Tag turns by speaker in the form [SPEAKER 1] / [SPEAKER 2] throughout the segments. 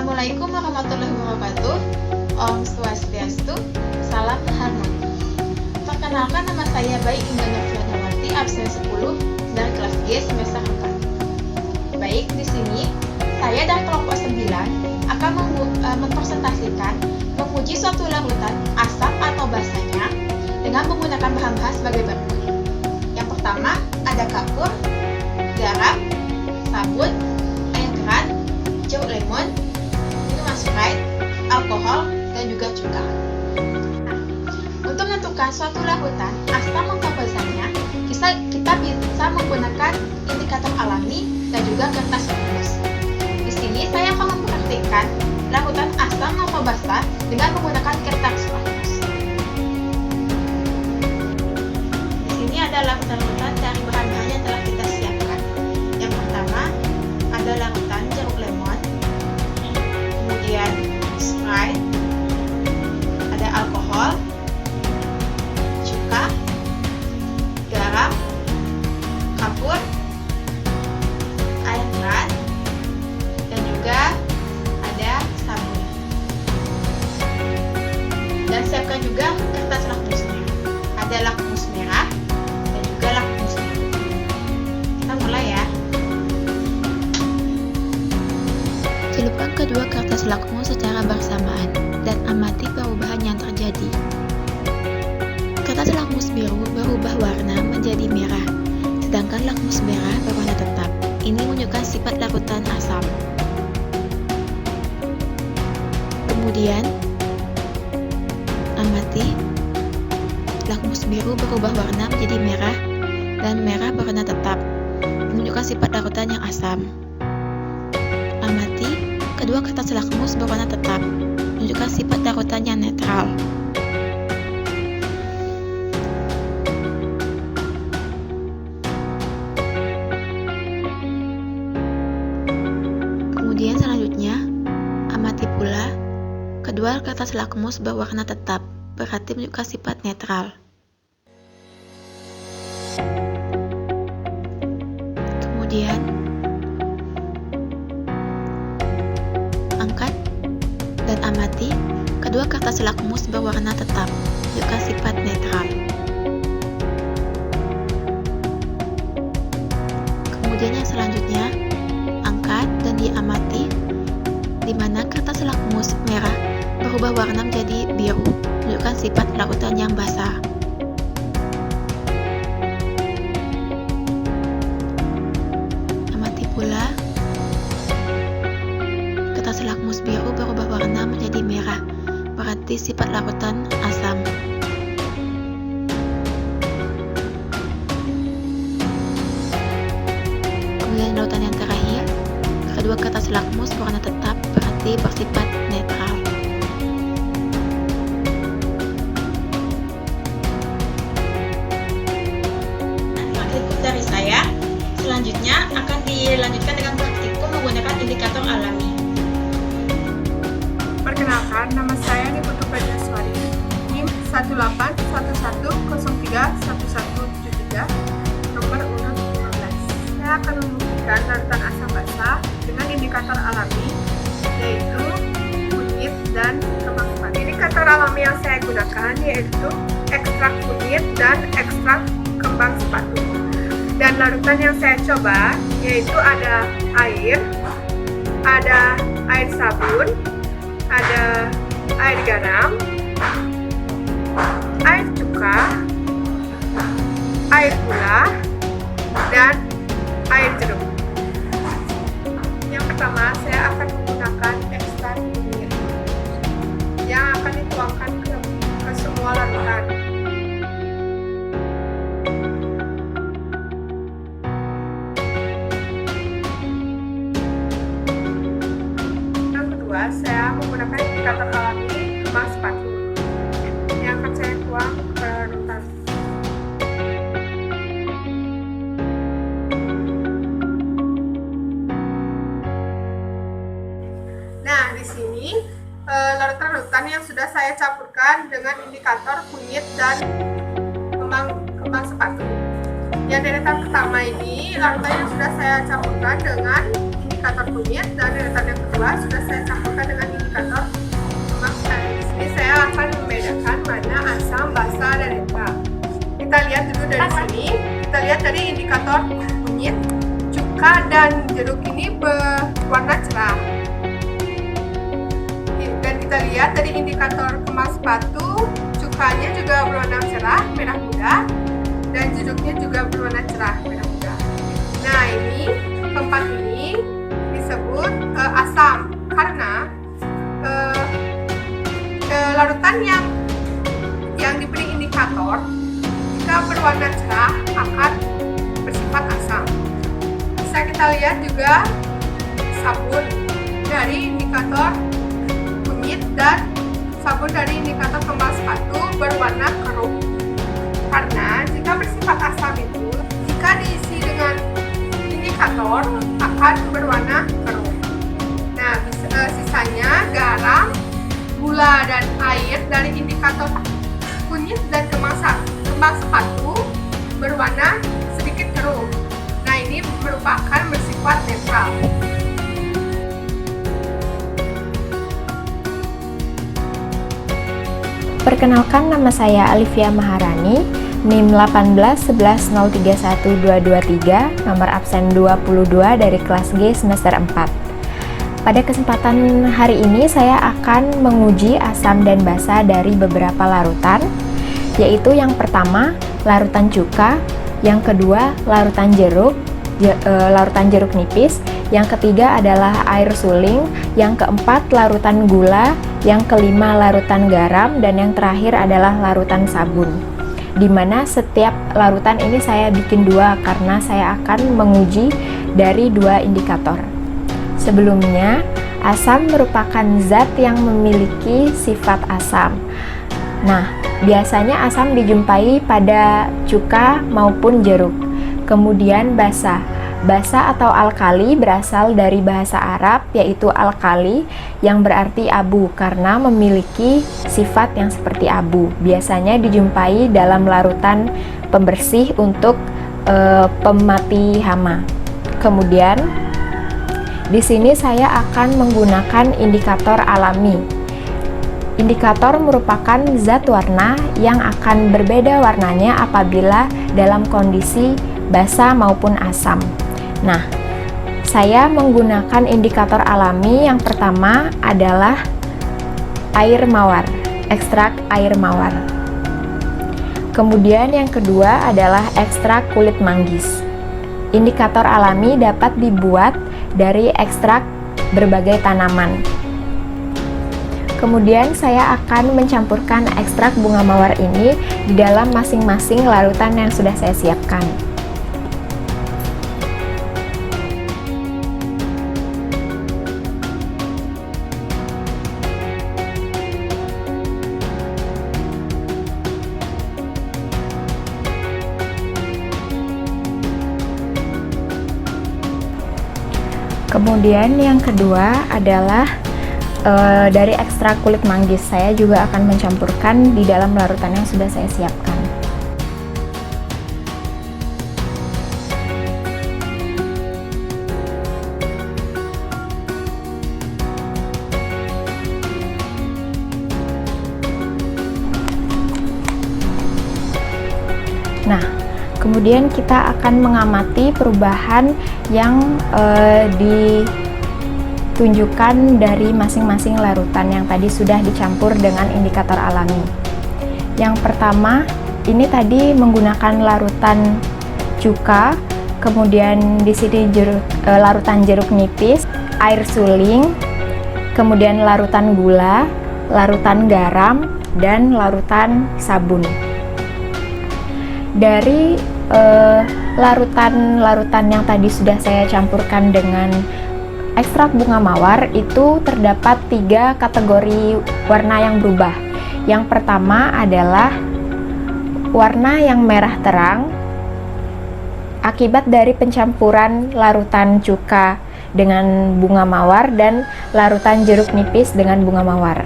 [SPEAKER 1] Assalamualaikum warahmatullahi wabarakatuh. Om Swastiastu, salam harmoni. Perkenalkan, nama saya Baik Indah Novianawati, absen 10 dari kelas G semester 4. Baik, di sini saya dari kelompok 9 akan mempresentasikan menguji suatu larutan asam atau basanya dengan menggunakan bahan-bahan sebagai berikut. Yang pertama ada kapur, garam, sabun, air keran, jeruk lemon, minuman Sprite, alkohol, dan juga cuka. Nah, untuk menentukan suatu larutan asam atau basanya, kita bisa menggunakan indikator alami dan juga kertas rumus. Di sini saya akan mempraktikkan larutan asam atau basa dengan menggunakan kertas rumus. Di sini ada larutan-larutan dari bahan-bahan yang telah kita siapkan. Yang pertama ada larutan jeruk lemon, kemudian Sprite, ada alkohol, cuka, garam, kapur, air keran, dan juga ada sabun. Dan siapkan juga kertas lakmusnya. Ada lakmus merah dan juga lakmus biru. Kita mulai ya. Celupkan kedua kertas lakmus secara bersamaan dan amati perubahan yang terjadi. Kertas lakmus biru berubah warna menjadi merah, sedangkan lakmus merah berwarna tetap. Ini menunjukkan sifat larutan asam. Kemudian, amati lakmus biru berubah warna menjadi merah dan merah berwarna tetap, menunjukkan sifat larutan yang asam. Amati kedua kertas lakmus berwarna tetap, menunjukkan sifat larutan yang netral. Kemudian selanjutnya, amati pula kedua kertas lakmus berwarna tetap, berarti menunjukkan sifat netral. Kemudian, angkat dan amati kedua kertas lakmus berwarna tetap, menunjukkan sifat netral. Kemudian yang selanjutnya, angkat dan diamati di mana kertas lakmus merah berubah warna menjadi biru, menunjukkan sifat larutan yang basah. Amati pula kertas lakmus biru berubah warna menjadi merah, berarti sifat larutan asam. Kemudian larutan yang terakhir, kedua kertas lakmus berwarna tetap, berarti bersifat netral. Praktikum dari saya selanjutnya akan dilanjutkan dengan praktikum menggunakan indikator alami.
[SPEAKER 2] Perkenalkan, nama saya Niputu Pajaswari, NIM 18010311173, nomor urut 15. Saya akan membuktikan larutan asam basa dengan indikator alami, yaitu kunyit dan kembang sepatu. Indikator alami yang saya gunakan yaitu ekstrak kunyit dan ekstrak kembang sepatu. Dan larutan yang saya coba yaitu ada air sabun, ada air garam, air cuka, air gula, dan air jeruk. Yang pertama, saya akan menggunakan ekstrak kunyit yang akan dituangkan ke semua larutan. Yang kedua, saya menggunakan indikator alami kembang sepatu yang akan saya tuang ke larutan. Nah, di sini larutan-larutan yang sudah saya campurkan dengan indikator kunyit dan kembang sepatu. Yang deretan pertama ini larutan yang sudah saya campurkan dengan indikator kunyit, dan larutan yang kedua sudah saya campurkan dengan indikator kemas. Di sini saya akan membedakan mana asam, basa, dan netral. Kita lihat dulu dari sini. Kita lihat dari indikator kunyit, cuka dan jeruk ini berwarna cerah. Dan kita lihat dari indikator kemas batu, cukanya juga berwarna cerah, merah muda, dan jeruknya juga berwarna cerah, merah muda. Nah, ini keempat ini disebut asam karena larutan yang diberi indikator jika berwarna cerah akan bersifat asam. Bisa kita lihat juga sabun dari indikator kunyit dan sabun dari indikator kemas batu berwarna keruh. Karena jika bersifat asam itu, jika diisi dengan indikator akan berwarna keruh. Nah, sisanya garam, gula, dan air dari indikator kunyit dan kemas batu berwarna sedikit keruh. Nah, ini merupakan bersifat netral.
[SPEAKER 3] Perkenalkan, nama saya Alivia Maharani, NIM 18110312223, nomor absen 22 dari kelas G semester 4. Pada kesempatan hari ini saya akan menguji asam dan basa dari beberapa larutan, yaitu yang pertama larutan cuka, yang kedua larutan jeruk nipis, yang ketiga adalah air suling, yang keempat larutan gula, yang kelima larutan garam, dan yang terakhir adalah larutan sabun. Dimana setiap larutan ini saya bikin dua karena saya akan menguji dari dua indikator. Sebelumnya, asam merupakan zat yang memiliki sifat asam. Nah, biasanya asam dijumpai pada cuka maupun jeruk. Kemudian basa. Basa atau alkali berasal dari bahasa Arab, yaitu alkali yang berarti abu karena memiliki sifat yang seperti abu. Biasanya dijumpai dalam larutan pembersih untuk pemati hama. Kemudian di sini saya akan menggunakan indikator alami. Indikator merupakan zat warna yang akan berbeda warnanya apabila dalam kondisi basa maupun asam. Nah, saya menggunakan indikator alami. Yang pertama adalah air mawar, ekstrak air mawar. Kemudian yang kedua adalah ekstrak kulit manggis. Indikator alami dapat dibuat dari ekstrak berbagai tanaman. Kemudian saya akan mencampurkan ekstrak bunga mawar ini di dalam masing-masing larutan yang sudah saya siapkan. Kemudian yang kedua adalah dari ekstrak kulit manggis. Saya juga akan mencampurkan di dalam larutan yang sudah saya siapkan. Nah, kemudian kita akan mengamati perubahan yang ditunjukkan dari masing-masing larutan yang tadi sudah dicampur dengan indikator alami. Yang pertama, ini tadi menggunakan larutan cuka, kemudian di sini larutan jeruk nipis, air suling, kemudian larutan gula, larutan garam, dan larutan sabun. Dari larutan-larutan yang tadi sudah saya campurkan dengan ekstrak bunga mawar, itu terdapat 3 kategori warna yang berubah. Yang pertama adalah warna yang merah terang akibat dari pencampuran larutan cuka dengan bunga mawar dan larutan jeruk nipis dengan bunga mawar.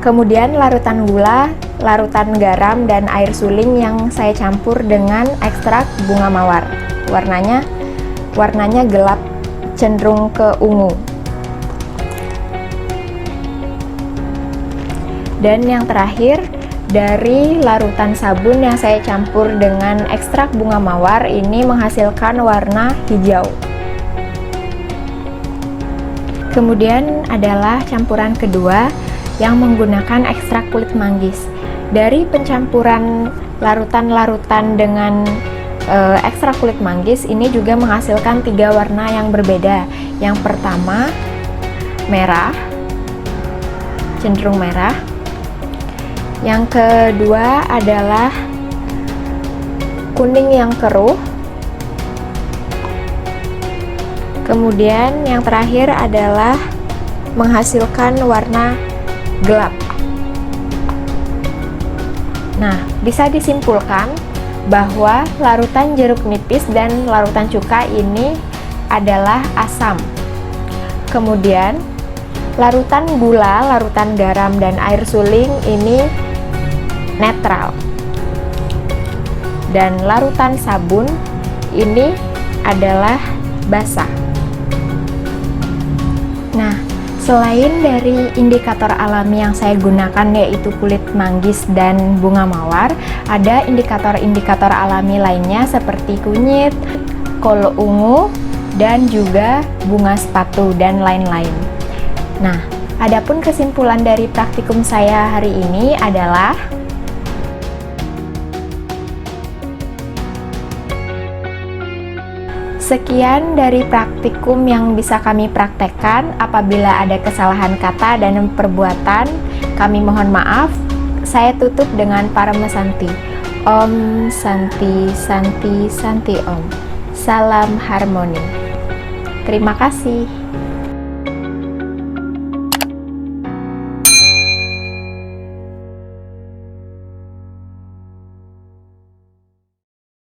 [SPEAKER 3] Kemudian larutan gula larutan garam dan air suling yang saya campur dengan ekstrak bunga mawar. Warnanya gelap, cenderung ke ungu. Dan yang terakhir, dari larutan sabun yang saya campur dengan ekstrak bunga mawar ini menghasilkan warna hijau. Kemudian adalah campuran kedua yang menggunakan ekstrak kulit manggis. Dari pencampuran larutan-larutan dengan ekstrak kulit manggis ini juga menghasilkan 3 warna yang berbeda. Yang pertama merah, cenderung merah. Yang kedua adalah kuning yang keruh. Kemudian yang terakhir adalah menghasilkan warna gelap. Nah, bisa disimpulkan bahwa larutan jeruk nipis dan larutan cuka ini adalah asam. Kemudian larutan gula, larutan garam, dan air suling ini netral. Dan larutan sabun ini adalah basa. Nah, selain dari indikator alami yang saya gunakan yaitu kulit manggis dan bunga mawar, ada indikator-indikator alami lainnya seperti kunyit, kol ungu, dan juga bunga sepatu dan lain-lain. Nah, adapun kesimpulan dari praktikum saya hari ini adalah sekian dari praktikum yang bisa kami praktekkan. Apabila ada kesalahan kata dan perbuatan, kami mohon maaf. Saya tutup dengan Paramasanti. Om Santi Santi Santi Om. Salam harmoni. Terima kasih.